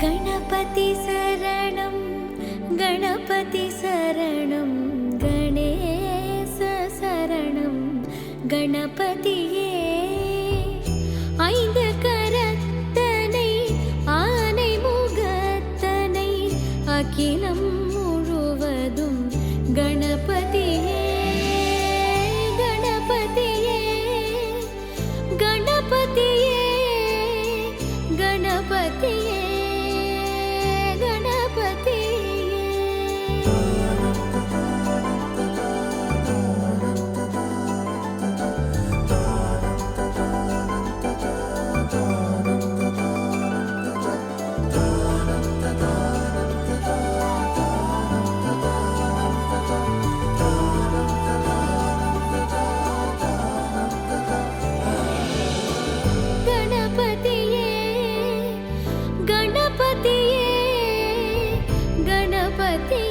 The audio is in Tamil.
गणपति शरणं गणपति शरणं गणेश शरणं गणपतिये ஐந்து கரத்தனை ஆனை முகத்தனை அகிலம் முழுவதும் கணபதியே கணபதியே கணபதியே கணபதியே गणपति